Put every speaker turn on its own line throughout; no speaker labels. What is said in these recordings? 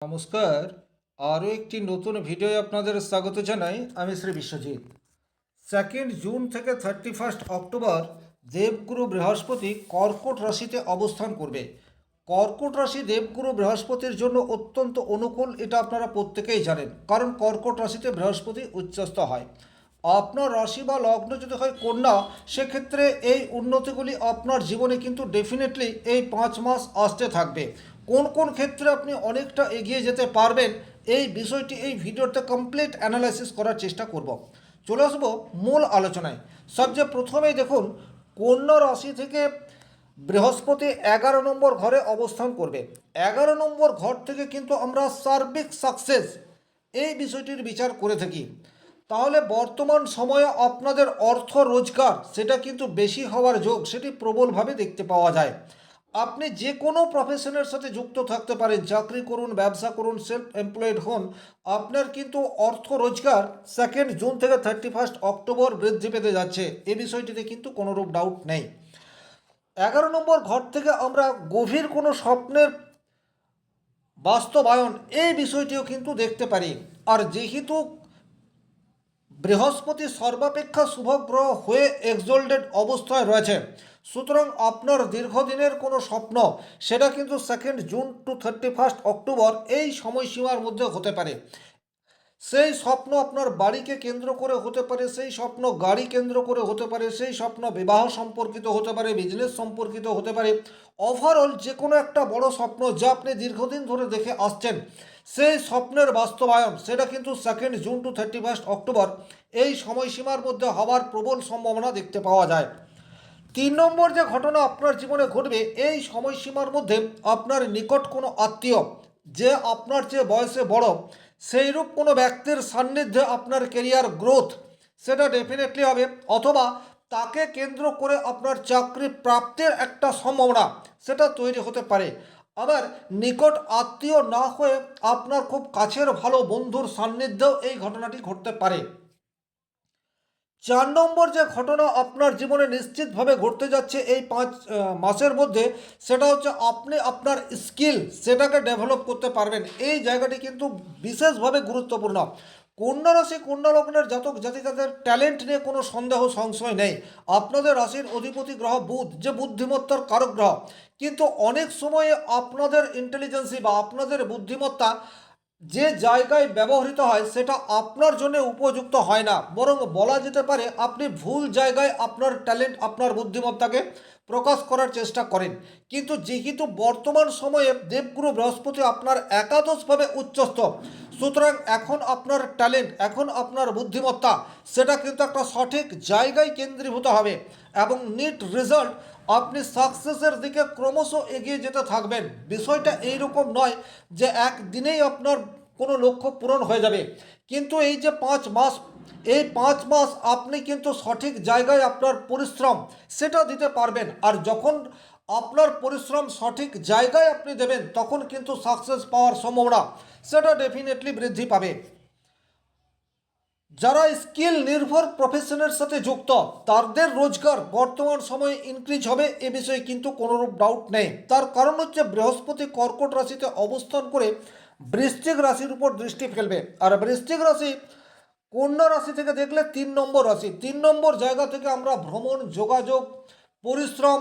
নমস্কার। আরও একটি নতুন ভিডিও আপনাদের স্বাগত জানাই। আমি শ্রী বিশ্বজিৎ। 2 জুন থেকে 31 অক্টোবর দেবগুরু বৃহস্পতি কর্কট রাশিতে অবস্থান করবে। কর্কট রাশি দেবগুরু বৃহস্পতির জন্য অত্যন্ত অনুকূল, এটা আপনারা প্রত্যেকেই জানেন, কারণ কর্কট রাশিতে বৃহস্পতি উচ্চস্থ হয়। আপনার রাশি বা লগ্ন যদি হয় কন্যা, সেক্ষেত্রে এই উন্নতিগুলি আপনার জীবনে কিন্তু ডেফিনেটলি এই 5 মাস আসতে থাকবে। কোন কোন ক্ষেত্রে আপনি অনেকটা এগিয়ে যেতে পারবেন, এই বিষয়টি এই ভিডিওতে কমপ্লিট অ্যানালাইসিস করার চেষ্টা করব। চলে আসবো মূল আলোচনায়। সবচেয়ে প্রথমেই দেখুন, কন্যা রাশি থেকে বৃহস্পতি 11 নম্বর ঘরে অবস্থান করবে। 11 নম্বর ঘর থেকে কিন্তু আমরা সার্বিক সাকসেস এই বিষয়টির বিচার করে থাকি। তাহলে বর্তমান সময়ে আপনাদের অর্থ রোজগার সেটা কিন্তু বেশি হওয়ার যোগ সেটি প্রবলভাবে দেখতে পাওয়া যায়। আপনি যে কোনো প্রফেশনের সাথে যুক্ত থাকতে পারেন, চাকরি করুন, ব্যবসা করুন, সেলফ এমপ্লয়েড হন, আপনার কিন্তু অর্থ রোজগার 2 জুন থেকে 31 অক্টোবর বৃদ্ধি পেতে যাচ্ছে। এ বিষয়টিতে কিন্তু কোনোরূপ ডাউট নেই। 11 নম্বর ঘর থেকে আমরা গভীর কোনো স্বপ্নের বাস্তবায়ন এই বিষয়টিও কিন্তু দেখতে পারি। আর যেহেতু বৃহস্পতি সর্বাপেক্ষা শুভগ্রহ হয়ে এক্সোল্টেড অবস্থায় রয়েছে, সুতরাং আপনার দীর্ঘদিনের কোনো স্বপ্ন সেটা কিন্তু 2 জুন টু 31 অক্টোবর এই সময়সীমার মধ্যে হতে পারে। সেই স্বপ্ন আপনার বাড়িকে কেন্দ্র করে হতে পারে, সেই স্বপ্ন গাড়ি কেন্দ্র করে হতে পারে, সেই স্বপ্ন বিবাহ সম্পর্কিত হতে পারে, বিজনেস সম্পর্কিত হতে পারে। ওভারঅল যে কোনো একটা বড় স্বপ্ন যা আপনি দীর্ঘদিন ধরে দেখে আসছেন, সেই স্বপ্নের বাস্তবায়ন সেটা কিন্তু 2 জুন টু 31 অক্টোবর এই সময়সীমার মধ্যে হওয়ার প্রবল সম্ভাবনা দেখতে পাওয়া যায়। 3 নম্বর যে ঘটনা আপনার জীবনে ঘটবে এই সময়সীমার মধ্যে, আপনার নিকট কোনো আত্মীয় যে আপনার চেয়ে বয়সে বড়, সেইরূপ কোনো ব্যক্তির সান্নিধ্যে আপনার কেরিয়ার গ্রোথ সেটা ডেফিনেটলি হবে, অথবা তাকে কেন্দ্র করে আপনার চাকরি প্রাপ্তির একটা সম্ভাবনা সেটা তৈরি হতে পারে। আবার নিকট আত্মীয় না হয়ে আপনার খুব কাছের ভালো বন্ধুর সান্নিধ্যেও এই ঘটনাটি ঘটতে পারে। 4 নম্বর যে ঘটনা আপনার জীবনে নিশ্চিতভাবে ঘটতে যাচ্ছে এই 5 মাসের মধ্যে, সেটা হচ্ছে আপনি আপনার স্কিল সেটাকে ডেভেলপ করতে পারবেন। এই জায়গাটি কিন্তু বিশেষভাবে গুরুত্বপূর্ণ। কন্যা রাশি কন্যা লগ্নের জাতক জাতিকাদের ট্যালেন্ট নিয়ে কোনো সন্দেহ সংশয় নেই। আপনাদের রাশির অধিপতি গ্রহ বুধ, যে বুদ্ধিমত্তার কারক গ্রহ, কিন্তু অনেক সময়ে আপনাদের ইন্টেলিজেন্সি বা আপনাদের বুদ্ধিমত্তা যে জায়গায় ব্যবহৃত হয় সেটা আপনার জন্য উপযুক্ত হয় না, বরং বলা যেতে পারে আপনি ভুল জায়গায় আপনার ট্যালেন্ট আপনার বুদ্ধিমত্তাকে প্রকাশ করার চেষ্টা করেন। কিন্তু যেহেতু বর্তমান সময়ে দেবগুরু বৃহস্পতি আপনার একাদশভাবে উচ্চস্থ, সুতরাং এখন আপনার ট্যালেন্ট, এখন আপনার বুদ্ধিমত্তা সেটা কিন্তু একটা সঠিক জায়গায় কেন্দ্রীভূত হবে এবং নিট রেজাল্ট আপনি সাকসেসের দিকে ক্রমশ এগিয়ে যেতে থাকবেন। বিষয়টা এইরকম নয় যে একদিনেই আপনার কোনো লক্ষ্য পূরণ হয়ে যাবে, কিন্তু এই যে 5 মাস, এই 5 মাস আপনি কিন্তু সঠিক জায়গায় আপনার পরিশ্রম সেটা দিতে পারবেন। আর যখন আপনার পরিশ্রম সঠিক জায়গায় আপনি দেবেন, তখন কিন্তু সাকসেস পাওয়ার সম্ভাবনা সেটা ডেফিনেটলি বৃদ্ধি পাবে। যারা স্কিল নির্ভর প্রফেশনের সাথে যুক্ত, তাদের রোজগার বর্তমান সময়ে ইনক্রিজ হবে, এ বিষয়ে কিন্তু কোনোরূপ ডাউট নেই। তার কারণ হচ্ছে বৃহস্পতি কর্কট রাশিতে অবস্থান করে বৃশ্চিক রাশির উপর দৃষ্টি ফেলবে। আর বৃশ্চিক রাশি কন্যা রাশি থেকে দেখলে 3 নম্বর রাশি, 3 নম্বর জায়গা থেকে আমরা ভ্রমণ, যোগাযোগ, পরিশ্রম,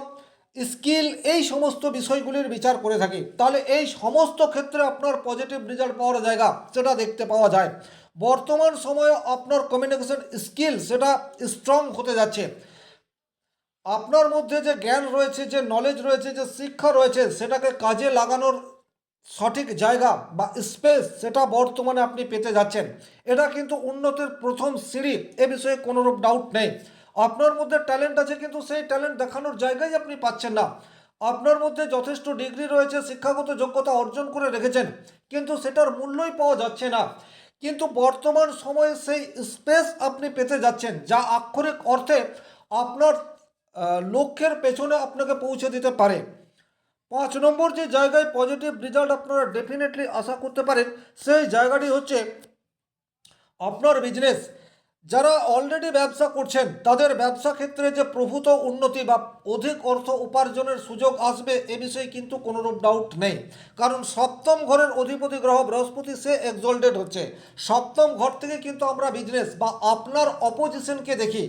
স্কিল এই সমস্ত বিষয়গুলির বিচার করে থাকি। তাহলে এই সমস্ত ক্ষেত্রে আপনার পজিটিভ রেজাল্ট পাওয়ার জায়গা সেটা দেখতে পাওয়া যায়। বর্তমান সময়ে আপনার কমিউনিকেশন স্কিল সেটা স্ট্রং হতে যাচ্ছে। আপনার মধ্যে যে জ্ঞান রয়েছে, যে নলেজ রয়েছে, যে শিক্ষা রয়েছে, সেটাকে কাজে লাগানোর সঠিক জায়গা বা স্পেস সেটা বর্তমানে আপনি পেতে যাচ্ছেন। এটা কিন্তু উন্নতির প্রথম সিঁড়ি, এ বিষয়ে কোনোরূপ ডাউট নেই। আপনার মধ্যে ট্যালেন্ট আছে, কিন্তু সেই ট্যালেন্ট দেখানোর জায়গায় আপনি পাচ্ছেন না। আপনার মধ্যে যথেষ্ট ডিগ্রি রয়েছে, শিক্ষাগত যোগ্যতা অর্জন করে রেখেছেন, কিন্তু সেটার মূল্যই পাওয়া যাচ্ছে না। কিন্তু বর্তমান সময়ে সেই স্পেস আপনি পেতে যাচ্ছেন, যা আক্ষরিক অর্থে আপনার লক্ষ্যের পেছনে আপনাকে পৌঁছে দিতে পারে। 5 নম্বর যে জায়গায় পজিটিভ রেজাল্ট আপনারা ডেফিনেটলি আশা করতে পারেন, সেই জায়গাটি হচ্ছে আপনার বিজনেস। যারা অলরেডি ব্যবসা করছেন তাদের ব্যবসা ক্ষেত্রে যে প্রভূত উন্নতি বা অধিক অর্থ উপার্জনের সুযোগ আসবে এ বিষয়ে কিন্তু কোনোরূপ ডাউট নেই। কারণ সপ্তম ঘরের অধিপতি গ্রহ বৃহস্পতি সে এক্সল্টেড হচ্ছে। সপ্তম ঘর থেকে কিন্তু আমরা বিজনেস বা আপনার অপোজিশনকে দেখি।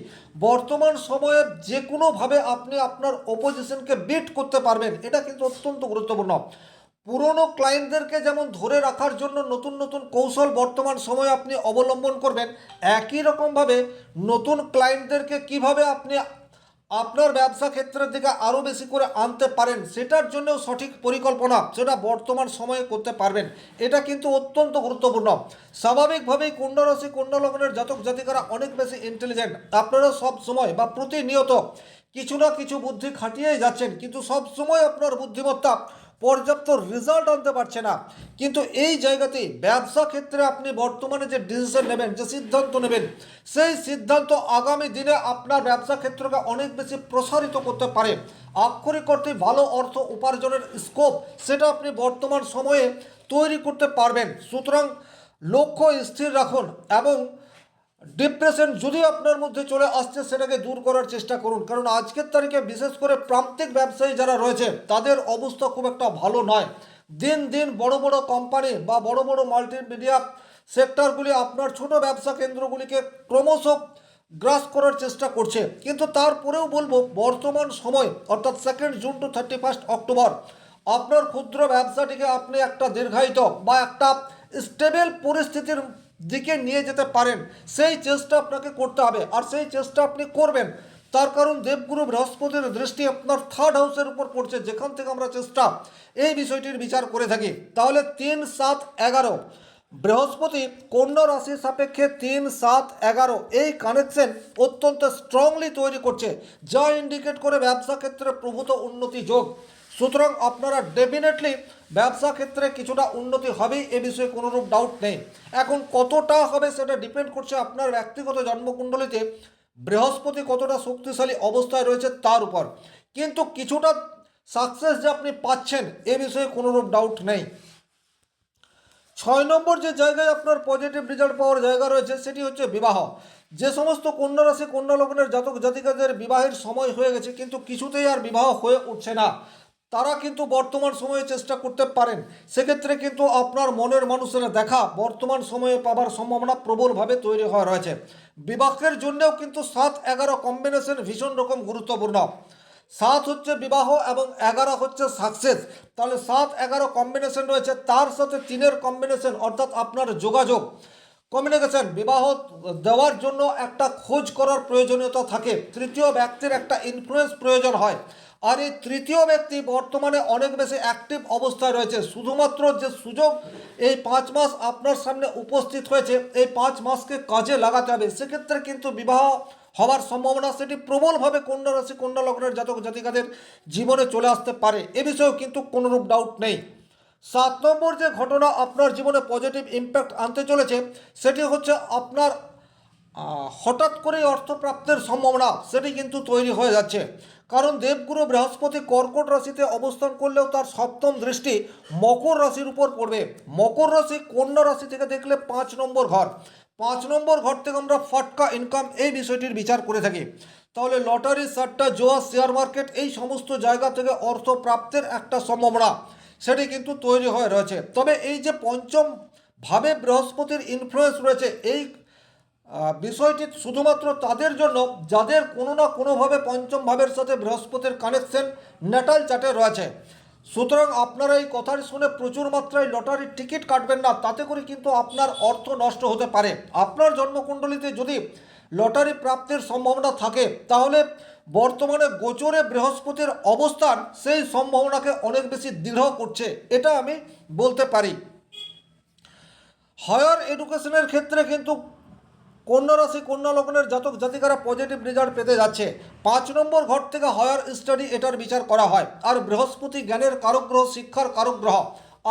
বর্তমান সময়ে যে কোনোভাবে আপনি আপনার অপোজিশনকে বিট করতে পারবেন, এটা কিন্তু অত্যন্ত গুরুত্বপূর্ণ। পুরনো ক্লায়েন্টদেরকে যেমন ধরে রাখার জন্য নতুন নতুন কৌশল বর্তমান সময়ে আপনি অবলম্বন করবেন, একই রকমভাবে নতুন ক্লায়েন্টদেরকে কিভাবে আপনি আপনার ব্যবসা ক্ষেত্রের দিকে আরও বেশি করে আনতে পারেন সেটার জন্যও সঠিক পরিকল্পনা সেটা বর্তমান সময়ে করতে পারবেন। এটা কিন্তু অত্যন্ত গুরুত্বপূর্ণ। স্বাভাবিকভাবেই কন্যা রাশি কন্যা লগ্নের জাতক জাতিকারা অনেক বেশি ইন্টেলিজেন্ট। আপনারা সব সময় বা প্রতিনিয়ত কিছু না কিছু বুদ্ধি খাটিয়েই যাচ্ছেন, কিন্তু সব সময় আপনার বুদ্ধিমত্তা পর্যাপ্ত রেজাল্ট আনতে পারছে না। কিন্তু এই জায়গাতেই ব্যবসা ক্ষেত্রে আপনি বর্তমানে যে ডিসিশন নেবেন, যে সিদ্ধান্ত নেবেন, সেই সিদ্ধান্ত আগামী দিনে আপনার ব্যবসা ক্ষেত্রকে অনেক বেশি প্রসারিত করতে পারে। আক্ষরিক অর্থে ভালো অর্থ উপার্জনের স্কোপ সেটা আপনি বর্তমান সময়ে তৈরি করতে পারবেন। সুতরাং লক্ষ্য স্থির রাখুন এবং ডিপ্রেশন যদি আপনার মধ্যে চলে আসছে সেটাকে দূর করার চেষ্টা করুন। কারণ আজকের তারিখে বিশেষ করে প্রান্তিক ব্যবসায়ী যারা রয়েছে তাদের অবস্থা খুব একটা ভালো নয়। দিন দিন বড় বড় কোম্পানি বা বড় বড় মাল্টিমিডিয়া সেক্টরগুলি আপনার ছোট ব্যবসা কেন্দ্রগুলিকে ক্রমশ গ্রাস করার চেষ্টা করছে। কিন্তু তারপরেও বলবো বর্তমান সময় অর্থাৎ 2 জুন টু 31 অক্টোবর আপনার ক্ষুদ্র ব্যবসাটিকে আপনি একটা দীর্ঘায়িত বা একটা স্টেবল পরিস্থিতির দিকে নিয়ে যেতে পারেন, সেই চেষ্টা আপনাকে করতে হবে। আর সেই চেষ্টা আপনি করবেন, তার কারণ দেবগুরু বৃহস্পতির দৃষ্টি আপনার 3rd হাউসের উপর পড়ছে, যেখান থেকে আমরা চেষ্টা এই বিষয়টির বিচার করে থাকি। তাহলে 3, 7, 11 বৃহস্পতি কন্যা রাশি সাপেক্ষে 3, 7, 11 এই কানেকশন অত্যন্ত স্ট্রংলি তৈরি করছে, যা ইন্ডিকেট করে ব্যবসা ক্ষেত্রে প্রভূত উন্নতি যোগ। সুতরাং আপনারা ডেফিনেটলি ব্যবসা ক্ষেত্রে কিছুটা উন্নতি হবেই, এ বিষয়ে কোনোরূপ ডাউট নেই। এখন কতটা হবে সেটা ডিপেন্ড করছে আপনার ব্যক্তিগত জন্মকুণ্ডলিতে বৃহস্পতি কতটা শক্তিশালী অবস্থায় রয়েছে তার উপর। কিন্তু কিছুটা সাকসেস যে আপনি পাচ্ছেন এ বিষয়ে কোনোরূপ ডাউট নেই। 6 নম্বর যে জায়গায় আপনার পজিটিভ রেজাল্ট পাওয়ার জায়গা রয়েছে সেটি হচ্ছে বিবাহ। যে সমস্ত কন্যা রাশি কন্যা লগ্নের জাতক জাতিকাদের বিবাহের সময় হয়ে গেছে কিন্তু কিছুতেই আর বিবাহ হয়ে উঠছে না, তারা কিন্তু বর্তমান সময়ে চেষ্টা করতে পারেন। সেক্ষেত্রে কিন্তু আপনার মনের মানুষের দেখা বর্তমান সময়ে পাবার সম্ভাবনা প্রবলভাবে তৈরি হওয়া রয়েছে। বিবাহের জন্যও কিন্তু 7-11 কম্বিনেশন ভীষণ রকম গুরুত্বপূর্ণ। 7 হচ্ছে বিবাহ এবং 11 হচ্ছে সাকসেস। তাহলে 7-11 কম্বিনেশন রয়েছে, তার সাথে 3-এর কম্বিনেশন অর্থাৎ আপনার যোগাযোগ কমিউনিকেশন। বিবাহ দেওয়ার জন্য একটা খোঁজ করার প্রয়োজনীয়তা থাকে, তৃতীয় ব্যক্তির একটা ইনফ্লুয়েন্স প্রয়োজন হয়। আর এই তৃতীয় ব্যক্তি বর্তমানে অনেক বেশি অ্যাক্টিভ অবস্থায় রয়েছে। শুধুমাত্র যে সুযোগ এই 5 মাস আপনার সামনে উপস্থিত হয়েছে, এই 5 মাসকে কাজে লাগাতে হবে। সেক্ষেত্রে কিন্তু বিবাহ হওয়ার সম্ভাবনা সেটি প্রবলভাবে কন্যা রাশি কন্যা লগ্নের জাতক জাতিকাদের জীবনে চলে আসতে পারে, এ বিষয়েও কিন্তু কোনোরূপ ডাউট নেই। 7 নম্বর যে ঘটনা আপনার জীবনে পজিটিভ ইম্প্যাক্ট আনতে চলেছে সেটি হচ্ছে আপনার হঠাৎ করেই অর্থপ্রাপ্তির সম্ভাবনা সেটি কিন্তু তৈরি হয়ে যাচ্ছে। কারণ দেবগুরু বৃহস্পতি কর্কট রাশিতে অবস্থান করলেও তার সপ্তম দৃষ্টি মকর রাশির উপর পড়বে। মকর রাশি কন্যা রাশি থেকে দেখলে 5 নম্বর ঘর, 5 নম্বর ঘর থেকে আমরা ফাটকা ইনকাম এই বিষয়টির বিচার করে থাকি। তাহলে লটারি, সাট্টা, জোয়া, শেয়ার মার্কেট এই সমস্ত জায়গা থেকে অর্থ প্রাপ্তির একটা সম্ভাবনা সেটি কিন্তু তৈরি হয়ে রয়েছে। তবে এই যে পঞ্চম ভাবে বৃহস্পতির ইনফ্লুয়েন্স রয়েছে, এই বিষয়টি শুধুমাত্র তাদের জন্য যাদের কোনো না কোনোভাবে পঞ্চম ভাবের সাথে বৃহস্পতির কানেকশন ন্যাটাল চার্টে রয়েছে। সুতরাং আপনারা এই কথাটি শুনে প্রচুর মাত্রায় লটারির টিকিট কাটবেন না, তাতে করে কিন্তু আপনার অর্থ নষ্ট হতে পারে। আপনার জন্মকুণ্ডলিতে যদি লটারি প্রাপ্তির সম্ভাবনা থাকে তাহলে বর্তমানে গোচরে বৃহস্পতির অবস্থান সেই সম্ভাবনাকে অনেক বেশি দৃঢ় করছে, এটা আমি বলতে পারি। হায়ার এডুকেশনের ক্ষেত্রে কিন্তু কন্যা রাশি কন্যা লগ্নের জাতক জাতিকারা পজিটিভ রেজাল্ট পেতে যাচ্ছে। 5 নম্বর ঘর থেকে হায়ার স্টাডি এটার বিচার করা হয়। আর বৃহস্পতি জ্ঞানের কারক গ্রহ, শিক্ষার কারক গ্রহ,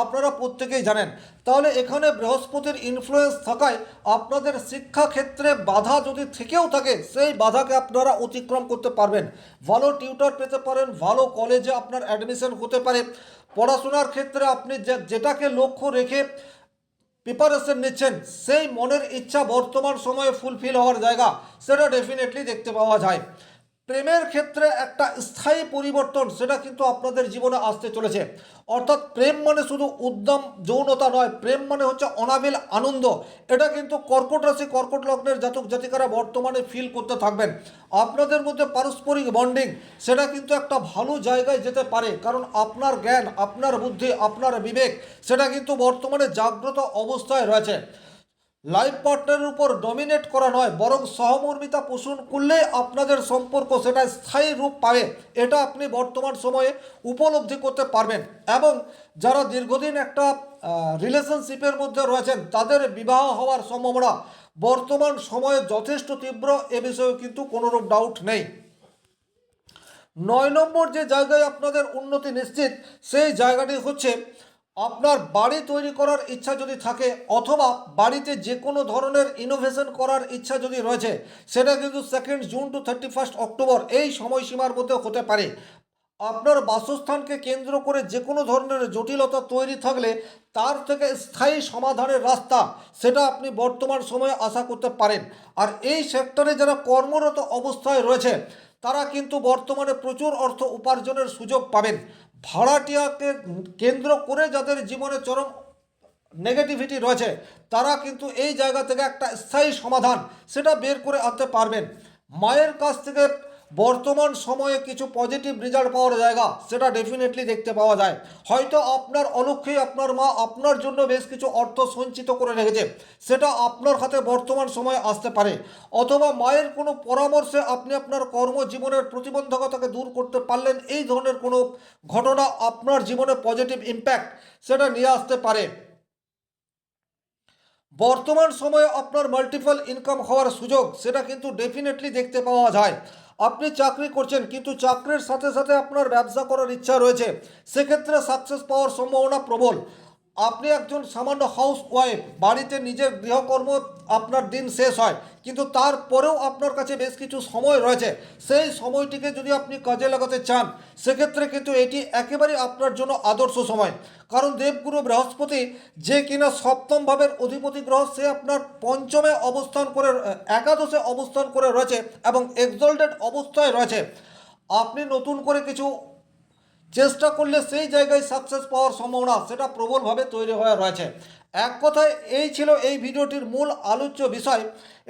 আপনারা প্রত্যেকেই জানেন। তাহলে এখানে বৃহস্পতির ইনফ্লুয়েন্স থাকায় আপনাদের শিক্ষা ক্ষেত্রে বাধা যদি থেকেও থাকে সেই বাধাকে আপনারা অতিক্রম করতে পারবেন। ভালো টিউটর পেতে পারেন, ভালো কলেজে আপনার অ্যাডমিশন হতে পারে। পড়াশোনার ক্ষেত্রে আপনি যেটাকে লক্ষ্য রেখে প্রিপারেশন নিচ্ছেন, সেই মনের ইচ্ছা বর্তমান সময়ে ফুলফিল হওয়ার জায়গা সেটা ডেফিনেটলি দেখতে পাওয়া যায়। প্রেমের ক্ষেত্রে একটা স্থায়ী পরিবর্তন সেটা কিন্তু আপনাদের জীবনে আসতে চলেছে। অর্থাৎ প্রেম মানে শুধু উদ্যম যৌনতা নয়, প্রেম মানে হচ্ছে অনাবিল আনন্দ। এটা কিন্তু কর্কট রাশি কর্কট লগ্নের জাতক জাতিকারা বর্তমানে ফিল করতে থাকবেন। আপনাদের মধ্যে পারস্পরিক বন্ডিং সেটা কিন্তু একটা ভালো জায়গায় যেতে পারে, কারণ আপনার জ্ঞান, আপনার বুদ্ধি, আপনার বিবেক সেটা কিন্তু বর্তমানে জাগ্রত অবস্থায় রয়েছে। লাইফ পার্টনারের উপর ডমিনেট করা নয়, বরং সহমর্মিতা পোষণ করলে আপনাদের সম্পর্ক সেটা স্থায়ী রূপ পাবে, এটা আপনি বর্তমান সময়ে উপলব্ধি করতে পারবেন। এবং যারা দীর্ঘদিন একটা রিলেশনশিপের মধ্যে রয়েছেন তাদের বিবাহ হওয়ার সম্ভাবনা বর্তমান সময়ে যথেষ্ট তীব্র, এ বিষয়ে কিন্তু কোনোরূপ ডাউট নেই। 9 নম্বর যে জায়গায় আপনাদের উন্নতি নিশ্চিত, সেই জায়গাটি হচ্ছে আপনার বাড়ি তৈরি করার ইচ্ছা যদি থাকে, অথবা বাড়িতে যে কোনো ধরনের ইনোভেশন করার ইচ্ছা যদি রয়েছে, সেটা কিন্তু 2 জুন টু 31 অক্টোবর এই সময়সীমার মধ্যে হতে পারে। আপনার বাসস্থানকে কেন্দ্র করে যে কোনো ধরনের জটিলতা তৈরি থাকলে তার থেকে স্থায়ী সমাধানের রাস্তা সেটা আপনি বর্তমান সময়ে আশা করতে পারেন। আর এই সেক্টরে যারা কর্মরত অবস্থায় রয়েছে তারা কিন্তু বর্তমানে প্রচুর অর্থ উপার্জনের সুযোগ পাবেন। ভাড়াটিয়াকে কেন্দ্র করে যাদের জীবনে চরম নেগেটিভিটি রয়েছে তারা কিন্তু এই জায়গা থেকে একটা স্থায়ী সমাধান সেটা বের করে আনতে পারবেন। মায়ের কাছ থেকে বর্তমান সময়ে কিছু পজিটিভ রেজাল্ট পাওয়ার জায়গা সেটা ডেফিনেটলি দেখতে পাওয়া যায়। হয়তো আপনার অলক্ষ্যেই আপনার মা আপনার জন্য বেশ কিছু অর্থ সঞ্চিত করে রেখেছে, সেটা আপনার হাতে বর্তমান সময়ে আসতে পারে। অথবা মায়ের কোনো পরামর্শে আপনি আপনার কর্মজীবনের প্রতিবন্ধকতাকে দূর করতে পারলেন, এই ধরনের কোনো ঘটনা আপনার জীবনে পজিটিভ ইম্প্যাক্ট সেটা নিয়ে আসতে পারে। বর্তমান সময়ে আপনার মাল্টিপল ইনকাম হওয়ার সুযোগ সেটা কিন্তু ডেফিনেটলি দেখতে পাওয়া যায়। আপনি চাকরি করছেন কিন্তু চাকরির সাথে সাথে আপনার ব্যবসা করার ইচ্ছা রয়েছে, সেক্ষেত্রে সাকসেস পাওয়ার সম্ভাবনা প্রবল। আপনি একজন সামান্য হাউস ওয়াইফ, বাড়িতে নিজের গৃহকর্ম আপনার দিন শেষ হয়, কিন্তু তারপরেও আপনার কাছে বেশ কিছু সময় রয়েছে, সেই সময়টিকে যদি আপনি কাজে লাগাতে চান সেক্ষেত্রে কিন্তু এটি একেবারেই আপনার জন্য আদর্শ সময়। কারণ দেবগুরু বৃহস্পতি যে কিনা সপ্তম ভাবের অধিপতি গ্রহ, সে আপনার পঞ্চমে অবস্থান করে, একাদশে অবস্থান করে রয়েছে এবং এক্সল্টেড অবস্থায় রয়েছে। আপনি নতুন করে কিছু চেষ্টা করলে সেই জায়গায় সাকসেস পাওয়ার সম্ভাবনা সেটা প্রবলভাবে তৈরি হয়ে রয়েছে। এক কথায় এই ছিল এই ভিডিওটির মূল আলোচ্য বিষয়।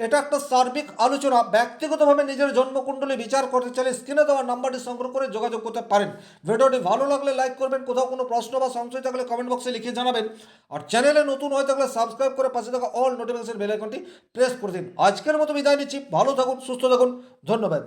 এটা একটা সার্বিক আলোচনা। ব্যক্তিগতভাবে নিজের জন্মকুণ্ডলী বিচার করতে চাইলে স্ক্রিনে দেওয়া নাম্বারটি সংগ্রহ করে যোগাযোগ করতে পারেন। ভিডিওটি ভালো লাগলে লাইক করবেন, কোথাও কোনো প্রশ্ন বা সংশয় থাকলে কমেন্ট বক্সে লিখে জানাবেন। আর চ্যানেলে নতুন হয়ে থাকলে সাবস্ক্রাইব করে পাশে থাকা অল নোটিফিকেশন বেল আইকনটি প্রেস করে দিন। আজকের মতো বিদায় নিচ্ছি, ভালো থাকুন, সুস্থ থাকুন, ধন্যবাদ।